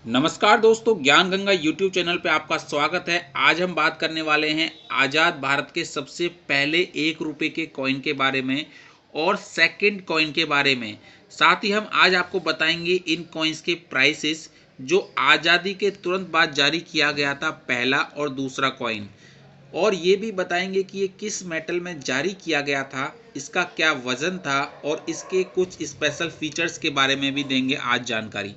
नमस्कार दोस्तों, ज्ञान गंगा यूट्यूब चैनल पे आपका स्वागत है। आज हम बात करने वाले हैं आज़ाद भारत के सबसे पहले 1 रुपये के कॉइन के बारे में और सेकंड कॉइन के बारे में। साथ ही हम आज आपको बताएंगे इन कॉइन्स के प्राइसेस जो आज़ादी के तुरंत बाद जारी किया गया था, पहला और दूसरा कॉइन। और ये भी बताएंगे कि ये किस मेटल में जारी किया गया था, इसका क्या वज़न था और इसके कुछ स्पेशल फीचर्स के बारे में भी देंगे आज जानकारी।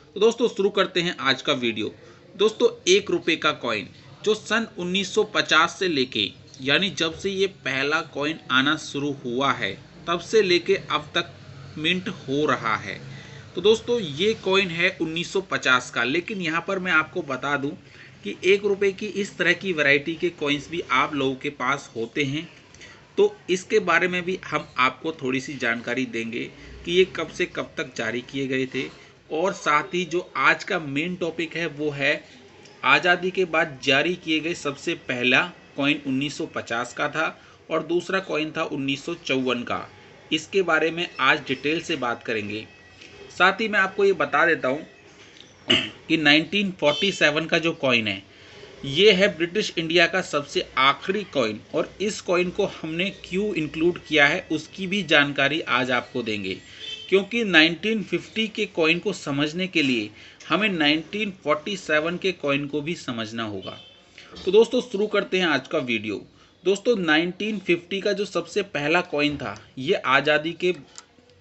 तो दोस्तों शुरू करते हैं आज का वीडियो। दोस्तों 1 रुपये का कॉइन जो सन 1950 से लेके यानी जब से ये पहला कॉइन आना शुरू हुआ है तब से लेके अब तक मिंट हो रहा है। तो दोस्तों ये कॉइन है 1950 का, लेकिन यहाँ पर मैं आपको बता दूँ कि 1 रुपये की इस तरह की वैरायटी के कॉइन्स भी आप लोगों के पास होते हैं। तो इसके बारे में भी हम आपको थोड़ी सी जानकारी देंगे कि ये कब से कब तक जारी किए गए थे। और साथ ही जो आज का मेन टॉपिक है वो है आज़ादी के बाद जारी किए गए सबसे पहला कॉइन 1950 का था और दूसरा कॉइन था 1954 का। इसके बारे में आज डिटेल से बात करेंगे। साथ ही मैं आपको ये बता देता हूँ कि 1947 का जो कॉइन है ये है ब्रिटिश इंडिया का सबसे आखिरी कॉइन, और इस कॉइन को हमने क्यों इंक्लूड किया है उसकी भी जानकारी आज आपको देंगे, क्योंकि 1950 के कॉइन को समझने के लिए हमें 1947 के कॉइन को भी समझना होगा। तो दोस्तों शुरू करते हैं आज का वीडियो। दोस्तों 1950 का जो सबसे पहला कॉइन था ये आज़ादी के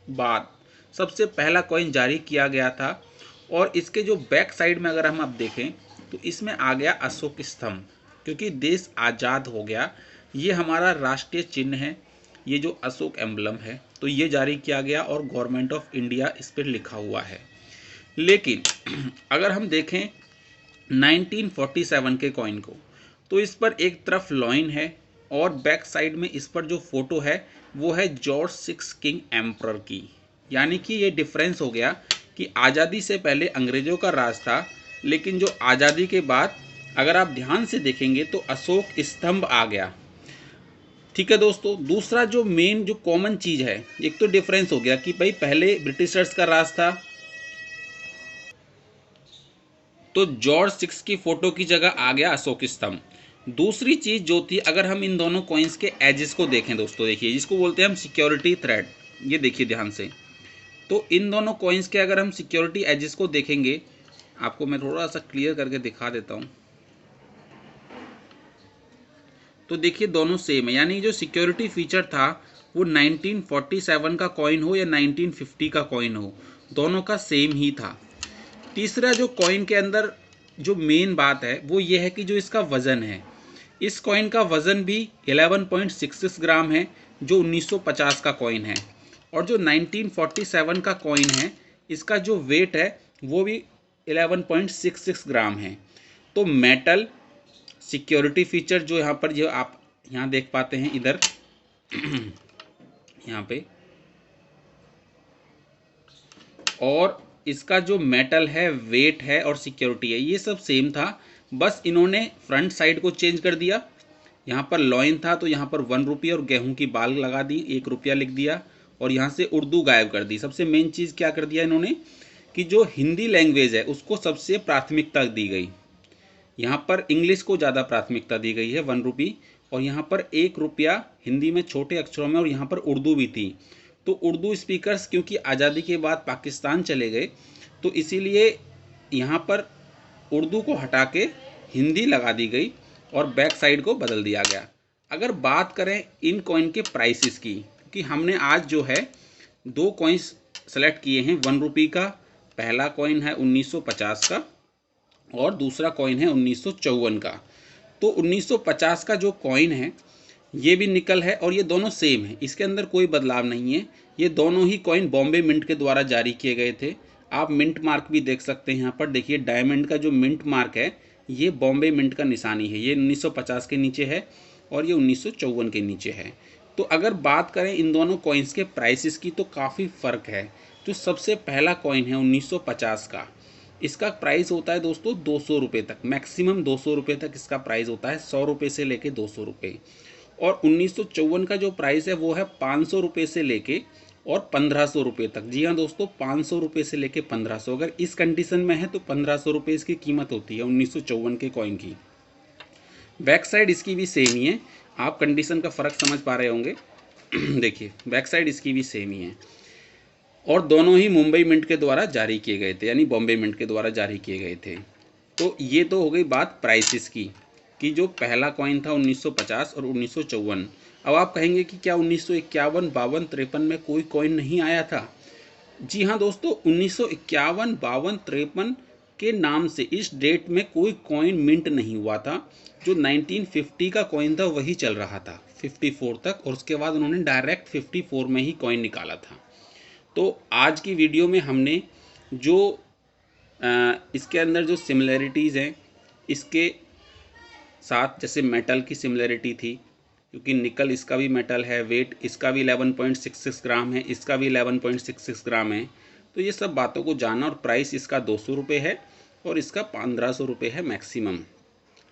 बाद सबसे पहला कॉइन जारी किया गया था। और इसके जो बैक साइड में अगर हम अब देखें तो इसमें आ गया अशोक स्तंभ, क्योंकि देश आज़ाद हो गया। ये हमारा राष्ट्रीय चिन्ह है, ये जो अशोक एम्बलम है, तो ये जारी किया गया और गवर्नमेंट ऑफ इंडिया इस पर लिखा हुआ है। लेकिन अगर हम देखें 1947 के कॉइन को तो इस पर एक तरफ लॉइन है और बैक साइड में इस पर जो फोटो है वो है जॉर्ज 6 किंग एम्परर की। यानी कि ये डिफरेंस हो गया कि आज़ादी से पहले अंग्रेज़ों का राज था, लेकिन जो आज़ादी के बाद अगर आप ध्यान से देखेंगे तो अशोक स्तंभ आ गया। ठीक है दोस्तों, दूसरा जो मेन जो कॉमन चीज़ है, एक तो डिफरेंस हो गया कि भाई पहले ब्रिटिशर्स का राज था तो जॉर्ज 6 की फोटो की जगह आ गया अशोक स्तंभ। दूसरी चीज़ जो थी, अगर हम इन दोनों कॉइन्स के एजेस को देखें दोस्तों, देखिए जिसको बोलते हैं हम सिक्योरिटी थ्रेड, ये देखिए ध्यान से। तो इन दोनों कॉइन्स के अगर हम सिक्योरिटी एजेस को देखेंगे, आपको मैं थोड़ा सा क्लियर करके दिखा देता हूँ। तो देखिए दोनों सेम है, यानी जो सिक्योरिटी फीचर था वो 1947 का कॉइन हो या 1950 का कॉइन हो, दोनों का सेम ही था। तीसरा जो कॉइन के अंदर जो मेन बात है वो ये है कि जो इसका वज़न है, इस कॉइन का वज़न भी 11.66 ग्राम है जो 1950 का कॉइन है। और जो 1947 का कॉइन है इसका जो वेट है वो भी 11.66 ग्राम है। तो मेटल सिक्योरिटी फीचर जो यहाँ पर जो आप यहाँ देख पाते हैं इधर यहाँ पे, और इसका जो मेटल है, वेट है और सिक्योरिटी है, ये सब सेम था। बस इन्होंने फ्रंट साइड को चेंज कर दिया। यहाँ पर लॉइन था तो यहाँ पर 1 रुपये और गेहूं की बाल लगा दी, 1 रुपया लिख दिया, और यहाँ से उर्दू गायब कर दी। सबसे मेन चीज़ क्या कर दिया इन्होंने कि जो हिंदी लैंग्वेज है उसको सबसे प्राथमिकता दी गई। यहाँ पर इंग्लिश को ज़्यादा प्राथमिकता दी गई है 1 रुपये, और यहाँ पर 1 रुपया हिंदी में छोटे अक्षरों में, और यहाँ पर उर्दू भी थी। तो उर्दू स्पीकर्स क्योंकि आज़ादी के बाद पाकिस्तान चले गए तो इसीलिए यहाँ पर उर्दू को हटा के हिंदी लगा दी गई और बैक साइड को बदल दिया गया। अगर बात करें इन कॉइन के प्राइसेस की, क्योंकि हमने आज जो है 2 कॉइन्स सेलेक्ट किए हैं। 1 रुपये का पहला कॉइन है 1950 का और दूसरा कॉइन है 1954 का। तो 1950 का जो कॉइन है ये भी निकल है और ये दोनों सेम है, इसके अंदर कोई बदलाव नहीं है। ये दोनों ही कॉइन बॉम्बे मिंट के द्वारा जारी किए गए थे। आप मिंट मार्क भी देख सकते हैं, यहाँ पर देखिए डायमंड का जो मिंट मार्क है ये बॉम्बे मिंट का निशानी है। ये 1950 के नीचे है और ये 1954 के नीचे है। तो अगर बात करें इन दोनों कॉइन्स के प्राइसेस की तो काफ़ी फ़र्क है। जो सबसे पहला कॉइन है 1950 का, इसका प्राइस होता है दोस्तों 200 रुपये तक, मैक्सिमम 200 रुपये तक इसका प्राइस होता है, 100 रुपये से लेके 200 रुपये। और 1954 का जो प्राइस है वो है 500 रुपये से लेके और 1500 रुपये तक। जी हाँ दोस्तों, 500 रुपये से लेके 1500, अगर इस कंडीशन में है तो 1500 रुपये इसकी कीमत होती है 1954 के कॉइन की। बैक साइड इसकी भी सेम ही है, आप कंडीशन का फ़र्क समझ पा रहे होंगे। देखिए बैक साइड इसकी भी सेम ही है, और दोनों ही मुंबई मिंट के द्वारा जारी किए गए थे, यानी बॉम्बे मिंट के द्वारा जारी किए गए थे। तो ये तो हो गई बात प्राइसेस की, कि जो पहला कॉइन था 1950 और 1954। अब आप कहेंगे कि क्या 1951, 52, 53 में कोई कॉइन नहीं आया था? जी हाँ दोस्तों, 1951, 52, 53 के नाम से इस डेट में कोई कॉइन मिंट नहीं हुआ था। जो 1950 का कॉइन था वही चल रहा था 54 तक, और उसके बाद उन्होंने डायरेक्ट 54 में ही कॉइन निकाला था। तो आज की वीडियो में हमने जो इसके अंदर जो सिमिलैरिटीज़ हैं, इसके साथ जैसे मेटल की सिमिलैरिटी थी, क्योंकि निकल इसका भी मेटल है, वेट इसका भी 11.66 ग्राम है, इसका भी 11.66 ग्राम है। तो ये सब बातों को जाना, और प्राइस इसका 200 रुपये है और इसका 1500 रुपये है मैक्सिमम।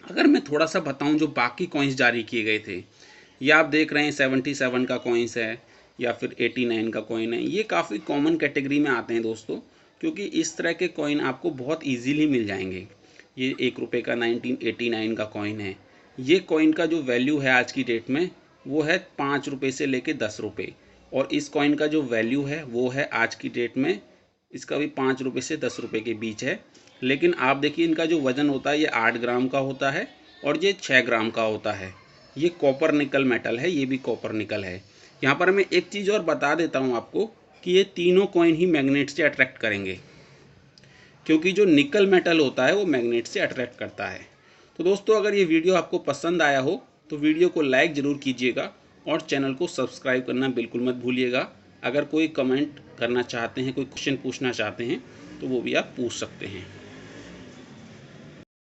अगर मैं थोड़ा सा बताऊं, जो बाकी कॉइन्स जारी किए गए थे, ये आप देख रहे हैं 77 का कॉइन्स है या फिर 89 का कॉइन है, ये काफ़ी कॉमन कैटेगरी में आते हैं दोस्तों, क्योंकि इस तरह के कॉइन आपको बहुत ईजीली मिल जाएंगे। ये 1 रुपये का 1989 का कॉइन है। ये कॉइन का जो वैल्यू है आज की डेट में वो है 5 रुपये से लेके 10 रुपये, और इस कॉइन का जो वैल्यू है वो है आज की डेट में, इसका भी 5 रुपये से 10 रुपये के बीच है। लेकिन आप देखिए इनका जो वज़न होता है ये 8 ग्राम का होता है और ये 6 ग्राम का होता है। ये कॉपर निकल मेटल है, ये भी कॉपर निकल है। यहाँ पर मैं एक चीज़ और बता देता हूँ आपको कि ये तीनों कॉइन ही मैग्नेट से अट्रैक्ट करेंगे, क्योंकि जो निकल मेटल होता है वो मैग्नेट से अट्रैक्ट करता है। तो दोस्तों, अगर ये वीडियो आपको पसंद आया हो तो वीडियो को लाइक ज़रूर कीजिएगा और चैनल को सब्सक्राइब करना बिल्कुल मत भूलिएगा। अगर कोई कमेंट करना चाहते हैं, कोई क्वेश्चन पूछना चाहते हैं तो वो भी आप पूछ सकते हैं।